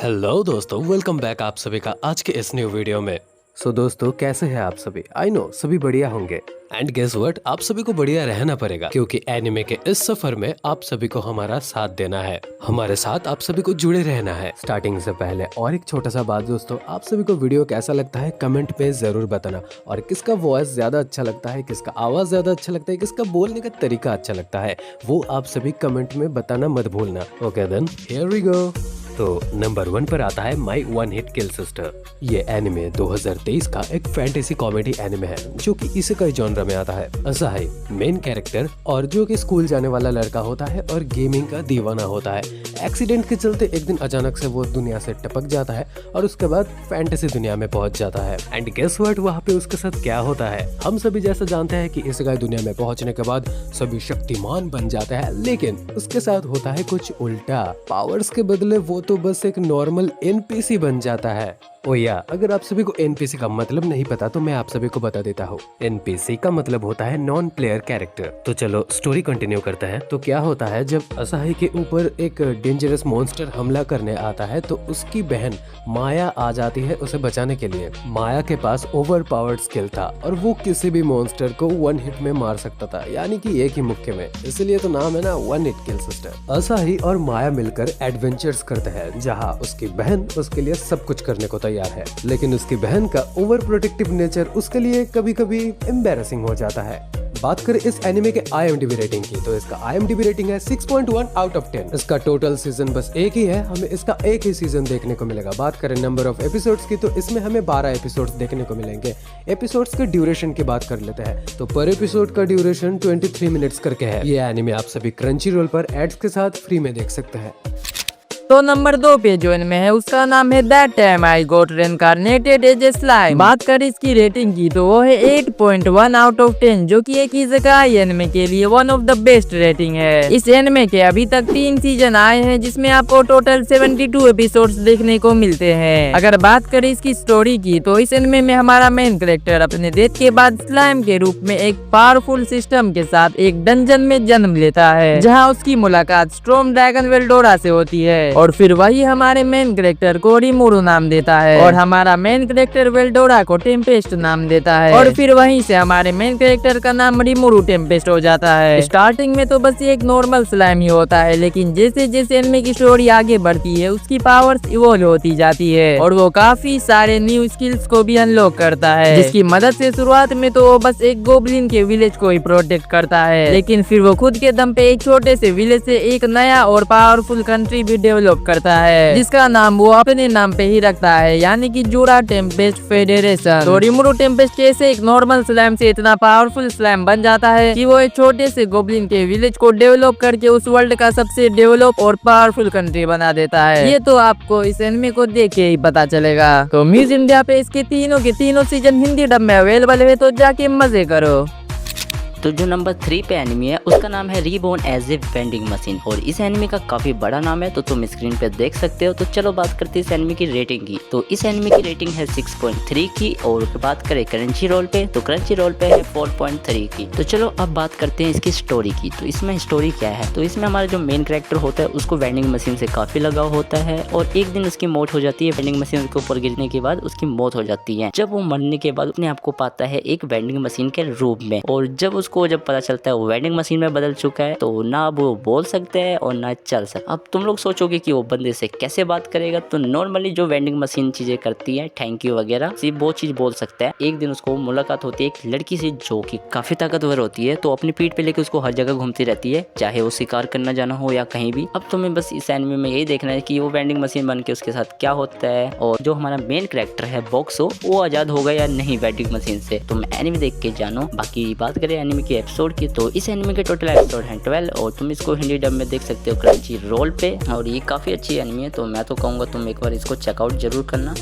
Hello दोस्तों, welcome back आप सभी का आज के इस न्यू वीडियो में। दोस्तों कैसे हैं आप सभी। आई नो सभी बढ़िया होंगे। एंड गेस व्हाट, आप सभी को बढ़िया रहना पड़ेगा क्योंकि एनिमे के इस सफर में आप सभी को हमारा साथ देना है। हमारे साथ आप सभी को जुड़े रहना है। स्टार्टिंग से पहले और एक छोटा सा बात दोस्तों, आप सभी को वीडियो कैसा लगता है कमेंट में जरूर बताना, और किसका वॉइस ज्यादा अच्छा लगता है, किसका आवाज ज्यादा अच्छा लगता है, किसका बोलने का तरीका अच्छा लगता है, वो आप सभी कमेंट में बताना मत भूलना। Okay then here we go. तो नंबर 1 पर आता है my one hit kill sister. ये एनिमे 2023 का एक फैंटेसी कॉमेडी एनिमे है जो कि इसेकाई जॉनर में आता है। ऐसा है मेन कैरेक्टर और जो कि स्कूल जाने वाला लड़का होता है और गेमिंग का दीवाना होता है। एक्सीडेंट के चलते एक दिन अचानक से वो दुनिया से टपक जाता है और उसके बाद फैंटेसी दुनिया में पहुंच जाता है। एंड गेस व्हाट, वहाँ पे उसके साथ क्या होता है। हम सभी जैसा जानते हैं कि इसेकाई दुनिया में पहुंचने के बाद सभी शक्तिमान बन जाते हैं, लेकिन उसके साथ होता है कुछ उल्टा। पावर्स के बदले वो तो बस एक नॉर्मल एनपीसी बन जाता है। ओ या, अगर आप सभी को एनपीसी का मतलब नहीं पता तो मैं आप सभी को बता देता हूँ। एनपीसी का मतलब होता है नॉन प्लेयर कैरेक्टर। तो चलो स्टोरी कंटिन्यू करते हैं। तो क्या होता है, जब असाही के ऊपर एक डेंजरस मॉन्स्टर हमला करने आता है तो उसकी बहन माया आ जाती है उसे बचाने के लिए। माया के पास ओवर पावर्ड स्किल था और वो किसी भी मॉन्स्टर को वन हिट में मार सकता था, यानी कि एक ही मुक्के में। इसलिए तो नाम है ना वन हिट किल सिस्टर। असाही और माया मिलकर एडवेंचर्स करते हैं जहाँ उसकी बहन उसके लिए सब कुछ करने को तैयार है, लेकिन उसकी बहन का ओवर प्रोटेक्टिव नेचर उसके लिए कभी कभी एम्बैरेसिंग हो जाता है। बात करें इस एनिमे के IMDb रेटिंग की, तो इसका IMDb रेटिंग है 6.1 आउट ऑफ 10। इसका टोटल सीजन बस एक ही है, हमें इसका एक ही सीजन देखने को मिलेगा। बात करें नंबर ऑफ एपिसोड्स की, तो इसमें हमें 12 एपिसोड्स देखने को मिलेंगे। एपिसोड्स के ड्यूरेशन की बात कर लेते हैं, तो पर एपिसोड का ड्यूरेशन 23 मिनट्स करके है। ये एनिमे आप सभी क्रंची रोल पर एड्स के साथ फ्री में देख सकते हैं। तो नंबर 2 पे जो इनमें है उसका नाम है that time I got reincarnated as a slime. बात करें इसकी रेटिंग की तो वो है 8.1 आउट ऑफ 10, जो कि एक इसेकाई एनिमे के लिए one of the best rating है। इस एनिमे के अभी तक 3 सीजन आए हैं जिसमें आपको टोटल 72 एपिसोड्स देखने को मिलते हैं। अगर बात करें इसकी स्टोरी की तो इस एनिमे में हमारा मेन कैरेक्टर अपने डेथ के बाद स्लाइम के रूप में एक पावरफुल सिस्टम के साथ एक डंजन में जन्म लेता है, जहाँ उसकी मुलाकात स्टॉर्म ड्रैगन वेल्डोरा से होती है और फिर वही हमारे मेन कैरेक्टर को रिमोरू नाम देता है और हमारा मेन कैरेक्टर वेल्डोरा को टेम्पेस्ट नाम देता है और फिर वहीं से हमारे मेन कैरेक्टर का नाम रिमोरू टेम्पेस्ट हो जाता है। स्टार्टिंग में तो बस एक नॉर्मल स्लाइम ही होता है, लेकिन जैसे जैसे एनिमे की स्टोरी आगे बढ़ती है उसकी पावर्स इवॉल्व होती जाती है और वो काफी सारे न्यू स्किल्स को भी अनलॉक करता है, जिसकी मदद से शुरुआत में तो वो बस एक गोब्लिन के विलेज को ही प्रोटेक्ट करता है, लेकिन फिर वो खुद के दम पे एक छोटे से विलेज से एक नया और पावरफुल कंट्री भी डेवलप करता है, जिसका नाम वो अपने नाम पे ही रखता है, यानी कि जूरा टेम्पेस्ट फेडरेशन। तो रिमोरू टेम्पेस्ट कैसे एक नॉर्मल स्लैम से इतना पावरफुल स्लैम बन जाता है कि वो एक छोटे से गोब्लिन के विलेज को डेवलप करके उस वर्ल्ड का सबसे डेवलप और पावरफुल कंट्री बना देता है, ये तो आपको इस एनिमे को देख के ही पता चलेगा। तो म्यूज इंडिया पे इसके तीनों के तीनों सीजन हिंदी डब में अवेलेबल है, तो जाके मजे करो। तो जो नंबर 3 पे एनिमी है उसका नाम है रीबोर्न एज ए वेंडिंग मशीन, और इस एनिमी का काफी बड़ा नाम है तो तुम स्क्रीन पे देख सकते हो। तो चलो बात करते हैं इस एनिमी की रेटिंग की। तो इस एनिमी की रेटिंग है 6.3 की, और बात करें क्रंची रोल पे तो क्रंची रोल पे है 4.3 की। तो चलो अब बात करते हैं इसकी स्टोरी की। तो इसमें स्टोरी क्या है, तो इसमें हमारा जो मेन कैरेक्टर होता है उसको वेंडिंग मशीन से काफी लगाव होता है और एक दिन उसकी मौत हो जाती है। वेंडिंग मशीन के ऊपर गिरने के बाद उसकी मौत हो जाती है। जब वो मरने के बाद अपने आप को पाता है एक वेंडिंग मशीन के रूप में, और जब उसको जब पता चलता है वो वेंडिंग मशीन में बदल चुका है तो ना वो बोल सकते हैं और ना चल सकते। अब तुम लोग सोचोगे कि वो बंदे से कैसे बात करेगा, तो नॉर्मली जो वेंडिंग मशीन चीजें करती है, थैंक यू वगैरह, सिर्फ वो चीज बोल सकता है। एक दिन उसको मुलाकात होती है एक लड़की से जो कि काफी ताकतवर होती है, तो अपनी पीठ पे लेके उसको हर जगह घूमती रहती है, चाहे वो शिकार करना जाना हो या कहीं भी। अब तुम्हें बस इस एनिमे में यही देखना है कि वो वेंडिंग मशीन बन के उसके साथ क्या होता है, और जो हमारा मेन कैरेक्टर है बॉक्सो वो आजाद होगा या नहीं वेंडिंग मशीन से। तुम एनिमे देख के जानो। बाकी बात करें एनिमे के एपिसोड की, तो इस एनिमे के टोटल एपिसोड हैं 12, और तुम इसको हिंदी डब में देख सकते हो क्रंची रोल पे, और ये काफी अच्छी एनिमे है, तो मैं तो कहूँगा तुम एक बार इसको चेकआउट जरूर करना।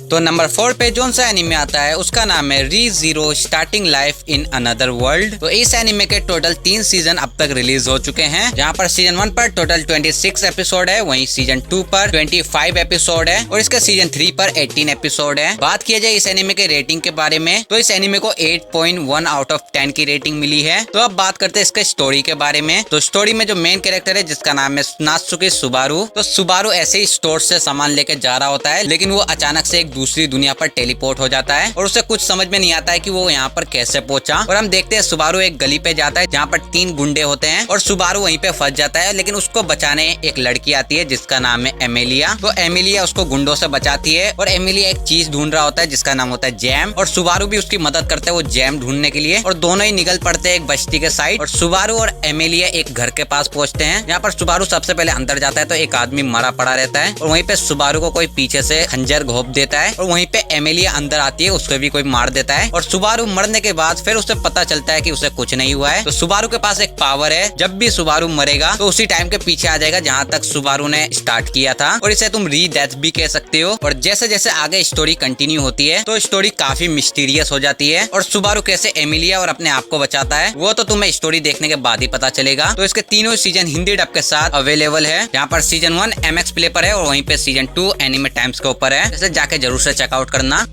तो नंबर 4 पे जोन सा एनिमे आता है उसका नाम है री zero starting life in another world. तो इस एनिमे के टोटल 3 सीजन अब तक रिलीज हो चुके हैं, जहाँ पर सीजन 1 पर टोटल 26 एपिसोड है, वहीं सीजन 2 पर 25 एपिसोड है और इसका सीजन 3 पर 18 एपिसोड है। बात किया जाए इस एनिमे के रेटिंग के बारे में तो इस एनिमे को 8.1 आउट ऑफ 10 की रेटिंग मिली है। तो अब बात करते हैं इसके स्टोरी के बारे में। तो स्टोरी में जो मेन कैरेक्टर है जिसका नाम है नात्सुकी सुबारू, तो सुबारू ऐसे ही स्टोर से सामान लेके जा रहा होता है, लेकिन वो अचानक से एक दूसरी दुनिया पर टेलीपोर्ट हो जाता है और उसे कुछ समझ में नहीं आता है कि वो यहाँ पर कैसे पहुंचा। और हम देखते हैं सुबारू एक गली पे जाता है जहाँ पर 3 गुंडे होते हैं और सुबारू वहीं पे फंस जाता है, लेकिन उसको बचाने एक लड़की आती है जिसका नाम है एमिलिया। तो एमिलिया उसको गुंडों से बचाती है और एमिलिया एक चीज ढूंढ रहा होता है जिसका नाम होता है जैम, और सुबारू भी उसकी मदद करता है वो जैम ढूंढने के लिए, और दोनों ही निकल पड़ते हैं एक बस्ती के साइड। और सुबारू और एमिलिया एक घर के पास पहुंचते हैं, यहाँ पर सुबारू सबसे पहले अंदर जाता है तो एक आदमी मरा पड़ा रहता है और वहीं पे सुबारू को कोई पीछे से खंजर घोंप देता है और वहीं पे एमिलिया अंदर आती है, उसको भी कोई मार देता है। और सुबारू मरने के बाद फिर उसे पता चलता है कि उसे कुछ नहीं हुआ है। तो सुबारू के पास एक पावर है, जब भी सुबारू मरेगा तो उसी टाइम के पीछे आ जाएगा जहाँ तक सुबारू ने स्टार्ट किया था, और इसे तुम री डेथ भी कह सकते हो। और जैसे जैसे आगे स्टोरी कंटिन्यू होती है तो स्टोरी काफी मिस्टीरियस हो जाती है और सुबारू कैसे एमिलिया और अपने आप को बचाता है वो तो तुम्हें स्टोरी देखने के बाद ही पता चलेगा। तो इसके तीनों सीजन हिंदी डब के साथ अवेलेबल है, जहाँ पर सीजन 1 MX प्ले पर है और वहीं पे सीजन 2 एनिमे टाइम्स के ऊपर है, जैसे जाके जरूर से चेकआउट करना।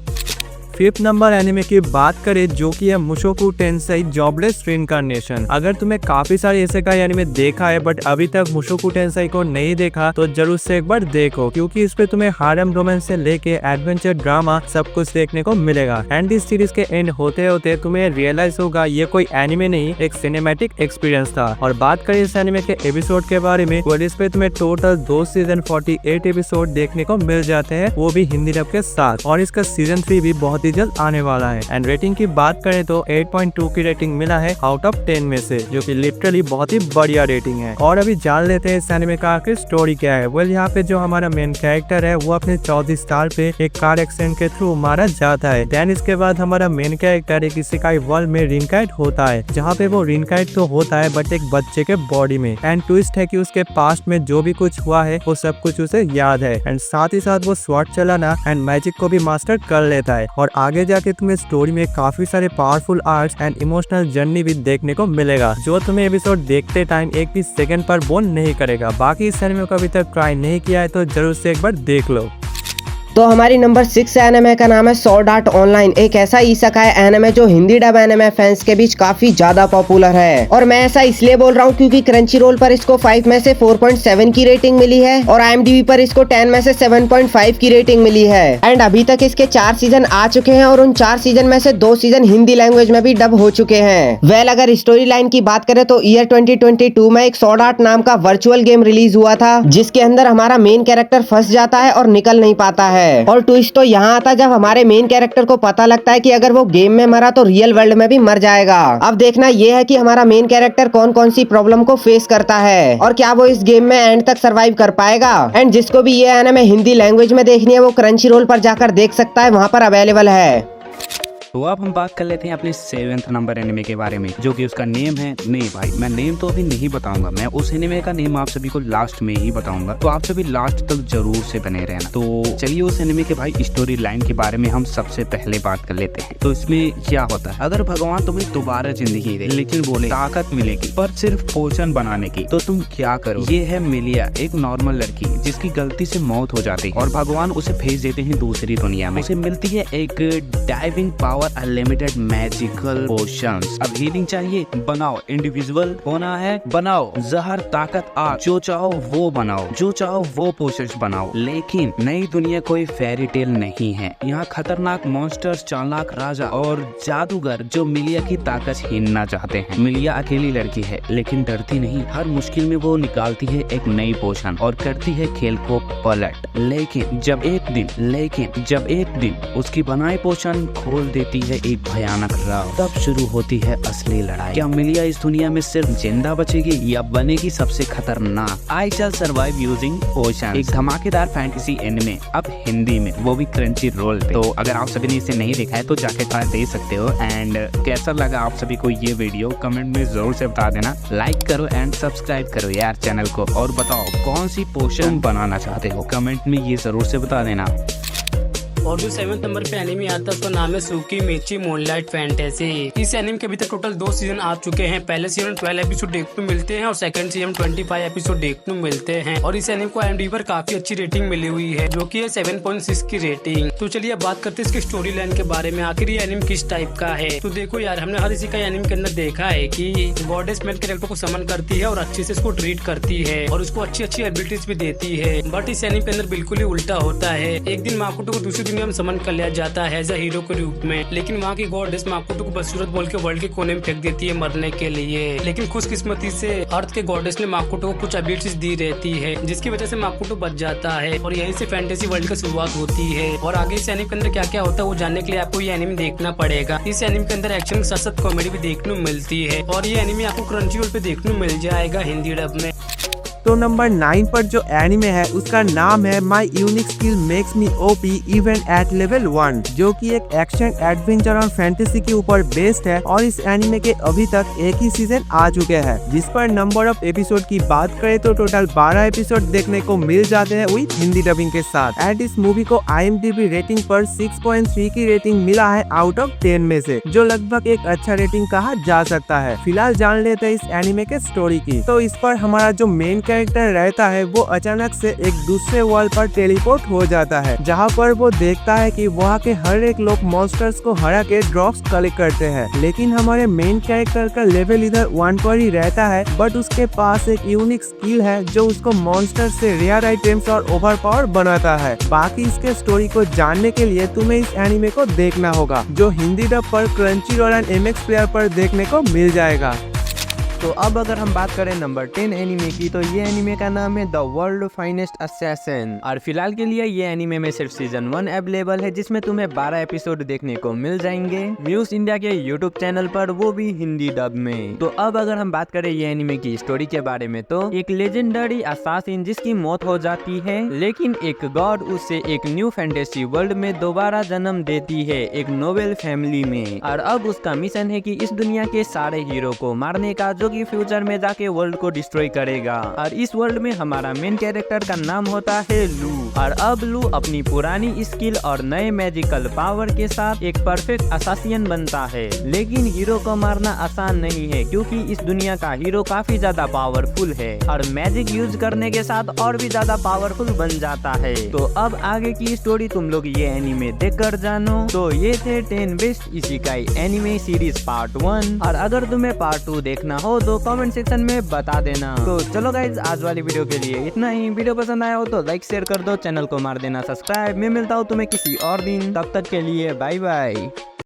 5th नंबर एनिमे की बात करें जो कि है मुशोकु टेंसेई जॉबलेस रिइंकार्नेशन। अगर तुम्हें काफी सारे ऐसे का एनिमे देखा है बट अभी तक मुशोकु टेंसेई को नहीं देखा तो जरूर से एक बार देखो, क्योंकि इस पे तुम्हें हारम रोमांस से लेके एडवेंचर ड्रामा सब कुछ देखने को मिलेगा। एंड इस सीरीज के एंड होते होते तुम्हें रियलाइज होगा ये कोई एनिमे नहीं एक सिनेमैटिक एक्सपीरियंस था। और बात करें इस एनिमे के एपिसोड के बारे में तो इस पे तुम्हें टोटल 2 सीजन 48 एपिसोड देखने को मिल जाते हैं, वो भी हिंदी डब के साथ। और इसका सीजन 3 भी बहुत जल्द आने वाला है। एंड रेटिंग की बात करें तो 8.2 की रेटिंग मिला है आउट ऑफ 10 में से, जो कि लिटरली बहुत ही बढ़िया रेटिंग है। और अभी जान लेते हैं इस एनिमे का आखिर स्टोरी क्या है। वेल यहाँ पे जो हमारा मेन कैरेक्टर है वो अपने 14 साल पे एक कार एक्सीडेंट के थ्रू मारा जाता है। देन इसके बाद हमारा मेन कैरेक्टर एक इसेकाई वर्ल्ड में रिइंकार्नेट होता है, जहाँ पे वो रिइंकार्नेट तो होता है बट एक बच्चे के बॉडी में। एंड ट्विस्ट है कि उसके पास्ट में जो भी कुछ हुआ है वो सब कुछ उसे याद है। एंड साथ ही साथ वो स्वॉर्ड चलाना एंड मैजिक को भी मास्टर कर लेता है। और आगे जाके तुम्हें स्टोरी में काफी सारे powerful arts and emotional journey भी देखने को मिलेगा, जो तुम्हें एपिसोड देखते टाइम एक भी सेकंड पर बोर नहीं करेगा। बाकी इस एनिमे को अभी तक ट्राई नहीं किया है तो जरूर से एक बार देख लो। तो हमारी नंबर 6 एनिमे का नाम है स्वॉर्ड आर्ट ऑनलाइन, एक ऐसा इसेकाई एनिमे जो हिंदी डब एनिमे फैंस के बीच काफी ज्यादा पॉपुलर है। और मैं ऐसा इसलिए बोल रहा हूँ क्योंकि क्रंची रोल पर इसको 5 में से 4.7 की रेटिंग मिली है और IMDb पर इसको 10 में से 7.5 की रेटिंग मिली है। एंड अभी तक इसके 4 सीजन आ चुके हैं और उन 4 सीजन में से 2 सीजन हिंदी लैंग्वेज में भी डब हो चुके हैं। वेल अगर स्टोरी लाइन की बात करें तो ईयर 2022 में एक स्वॉर्ड आर्ट नाम का वर्चुअल गेम रिलीज हुआ था, जिसके अंदर हमारा मेन कैरेक्टर फंस जाता है और निकल नहीं पाता है। और ट्विस्ट तो यहाँ आता जब हमारे मेन कैरेक्टर को पता लगता है कि अगर वो गेम में मरा तो रियल वर्ल्ड में भी मर जाएगा। अब देखना ये है कि हमारा मेन कैरेक्टर कौन कौन सी प्रॉब्लम को फेस करता है और क्या वो इस गेम में एंड तक सरवाइव कर पाएगा। एंड जिसको भी ये एनिमे हिंदी लैंग्वेज में देखनी है वो क्रंची रोल पर जाकर देख सकता है, वहाँ पर अवेलेबल है। तो अब हम बात कर लेते हैं अपने 7th नंबर एनिमे के बारे में, जो कि उसका नेम है। नहीं भाई मैं नेम तो अभी नहीं बताऊंगा, मैं उस एनिमे का नेम आप सभी को लास्ट में ही बताऊंगा, तो आप सभी लास्ट तक जरूर से बने रहना। तो चलिए उस एनिमे के भाई स्टोरी लाइन के बारे में हम सबसे पहले बात कर लेते हैं। तो इसमें क्या होता है, अगर भगवान तुम्हें दोबारा जिंदगी दे लेकिन बोले ताकत मिलेगी पर सिर्फ पोषण बनाने की, तो तुम क्या करो। ये है मिलिया, एक नॉर्मल लड़की जिसकी गलती से मौत हो जाती है और भगवान उसे भेज देते हैं दूसरी दुनिया में। उसे मिलती है एक diving power, unlimited magical potions. अब हीलिंग चाहिए, बनाओ। इंडिविजुअल होना है, बनाओ। जहर, ताकत, आग, जो चाहो वो बनाओ, जो चाहो वो पोशंस बनाओ। लेकिन नई दुनिया कोई फेरी टेल नहीं है, यहाँ खतरनाक मॉन्स्टर्स, चालाक राजा और जादूगर जो मिलिया की ताकत छीनना चाहते हैं। मिलिया अकेली लड़की है लेकिन डरती नहीं, हर मुश्किल में वो निकालती है एक नई पोशन और करती है खेल को पलट। लेकिन जब एक दिन उसकी बनाई पोशन खोल देती है एक भयानक राव, तब शुरू होती है असली लड़ाई। क्या मिलिया इस दुनिया में सिर्फ जिंदा बचेगी या बनेगी सबसे खतरनाक? आई शैल सर्वाइव यूजिंग पोशन, एक धमाकेदार फैंटेसी एनिमे, अब हिंदी में, वो भी क्रंची रोल पे। तो अगर आप सभी ने इसे नहीं देखा है तो जाके ट्राई दे सकते हो। एंड कैसा लगा आप सभी को ये वीडियो कमेंट में जरूर से बता देना। लाइक करो एंड सब्सक्राइब करो यार चैनल को, और बताओ कौन सी पोशन बनाना चाहते हो, कमेंट में ये जरूर से बता देना। और जो 7th नंबर पे एनिमे आता है उसका नाम है सुकी मिची मूनलाइट फैंटेसी। इस एनिमे के अभी तक टोटल 2 सीजन आ चुके हैं। पहले सीजन 12 एपिसोड देखने को मिलते हैं और सेकंड सीजन 25 एपिसोड देखने को मिलते हैं। और इस एनिमे को IMDb पर काफी अच्छी रेटिंग मिली हुई है जो कि है 7.6 की रेटिंग। तो चलिए अब बात करते हैं इसके स्टोरी लाइन के बारे में, आखिर ये एनिमे किस टाइप का है। तो देखो यार, हमने हर इसी का एनिमे के अंदर देखा है कि गॉडेस मेन कैरेक्टर को समन करती है और अच्छे से इसको ट्रीट करती है और उसको अच्छी अच्छी एबिलिटीज भी देती है। बट इस एनिमे के अंदर बिल्कुल ही उल्टा होता है। एक दिन माकोटो को दूसरी दुनिया में समन कर लिया जाता है एज अ हीरो के रूप में, लेकिन वहाँ की गॉडेस माकोटो को बदसूरत बोल के वर्ल्ड के कोने में फेंक देती है मरने के लिए। लेकिन खुशकिस्मती से अर्थ के गॉडेस ने माकोटो को कुछ एबिलिटीज दी रहती है जिसकी वजह से माकोटो बच जाता है और यहीं से फैंटेसी वर्ल्ड की शुरुआत होती है। और आगे इस एनिमे के अंदर क्या क्या होता है वो जानने के लिए आपको ये एनिमे देखना पड़ेगा। इस एनिमे के अंदर एक्शन के साथ कॉमेडी भी देखने को मिलती है और ये एनिमे आपको क्रंचीरोल पे देखने को मिल जाएगा हिंदी डब में। तो नंबर 9 पर जो एनिमे है उसका नाम है my unique skill makes me OP even at level 1, जो कि एक एक्शन एडवेंचर और फैंटेसी के ऊपर बेस्ड है। और इस एनिमे के अभी तक एक ही सीजन आ चुके हैं, जिस पर नंबर ऑफ एपिसोड की बात करें तो टोटल 12 एपिसोड देखने को मिल जाते हैं विद हिंदी डबिंग के साथ। एंड इस मूवी को IMDb रेटिंग पर 6.3 की रेटिंग मिला है आउट ऑफ 10 में से, जो लगभग एक अच्छा रेटिंग कहा जा सकता है। फिलहाल जान लेते हैं इस एनिमे के स्टोरी की। तो इस पर हमारा जो मेन कैरेक्टर रहता है वो अचानक से एक दूसरे वर्ल्ड पर टेलीपोर्ट हो जाता है, जहाँ पर वो देखता है कि वहाँ के हर एक लोग मॉन्स्टर्स को हरा के ड्रॉप्स कलेक्ट करते हैं। लेकिन हमारे मेन कैरेक्टर का लेवल इधर 1 पर ही रहता है, बट उसके पास एक यूनिक स्किल है जो उसको मॉन्स्टर से रेयर आइटम्स और ओवर पावर बनाता है। बाकी इसके स्टोरी को जानने के लिए तुम्हें इस एनिमे को देखना होगा, जो हिंदी डब पर क्रंचीरोल एंड MX प्लेयर पर देखने को मिल जाएगा। तो अब अगर हम बात करें नंबर 10 एनिमे की, तो ये एनिमे का नाम है द वर्ल्ड फाइनेस्ट असैसिन। और फिलहाल के लिए ये एनिमे में सिर्फ सीजन 1 अवेलेबल है, जिसमें तुम्हें 12 एपिसोड देखने को मिल जाएंगे म्यूज इंडिया के यूट्यूब चैनल पर, वो भी हिंदी डब में। तो अब अगर हम बात करें ये एनिमे की स्टोरी के बारे में, तो एक लेजेंडरी असासिन जिसकी मौत हो जाती है, लेकिन एक गॉड उससे एक न्यू फैंटेसी वर्ल्ड में दोबारा जन्म देती है एक नोबेल फैमिली में। और अब उसका मिशन है कि इस दुनिया के सारे हीरो को मारने का, जो कि फ्यूचर में जाके वर्ल्ड को डिस्ट्रॉय करेगा। और इस वर्ल्ड में हमारा मेन कैरेक्टर का नाम होता है लू। और अब लू अपनी पुरानी स्किल और नए मैजिकल पावर के साथ एक परफेक्ट असासिन बनता है। लेकिन हीरो को मारना आसान नहीं है, क्योंकि इस दुनिया का हीरो काफी ज्यादा पावरफुल है और मैजिक यूज करने के साथ और भी ज्यादा पावरफुल बन जाता है। तो अब आगे की स्टोरी तुम लोग ये एनिमे देख कर जानो। तो ये थे 10 बेस्ट इशिकाई एनिमे सीरीज पार्ट 1। और अगर तुम्हें पार्ट 2 देखना हो तो कमेंट सेक्शन में बता देना। तो चलो गाइज, आज वाली वीडियो के लिए इतना ही। वीडियो पसंद आया हो तो लाइक शेयर कर दो, चैनल को मार देना सब्सक्राइब। मैं मिलता हूँ तुम्हें किसी और दिन, तब तक के लिए बाय बाय।